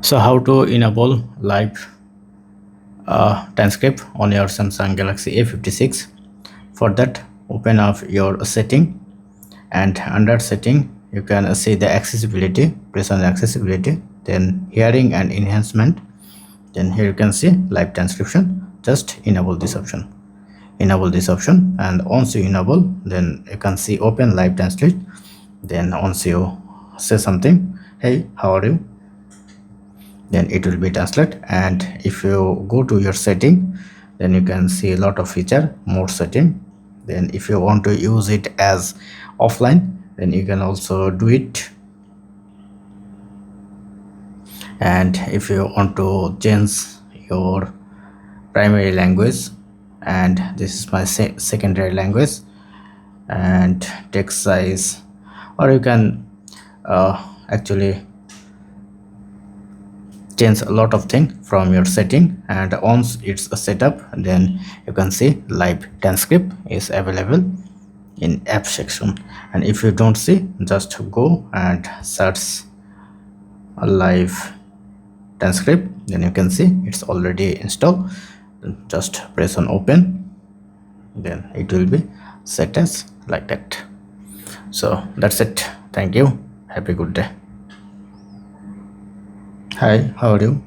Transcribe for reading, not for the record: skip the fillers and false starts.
So how to enable live transcript on your Samsung Galaxy A56? For that, open up your setting, and under setting you can see the accessibility. Press on accessibility, then hearing and enhancement. Then here you can see live transcription. Just enable this option. Enable this option, and once you enable, then you can see open live translate. Then once you say something, hey, how are you, then it will be translate. And if you go to your setting, then you can see a lot of feature, more setting. Then if you want to use it as offline, then you can also do it. And if you want to change your primary language, and this is my secondary language, and text size, or you can actually change a lot of things from your setting. And once it's set up, then you can see live transcript is available in app section. And if you don't see, just go and search a live transcript, then you can see it's already installed. Just press on open, then it will be set as like that. So that's it. Thank you. Have a good day. Hi, how are you?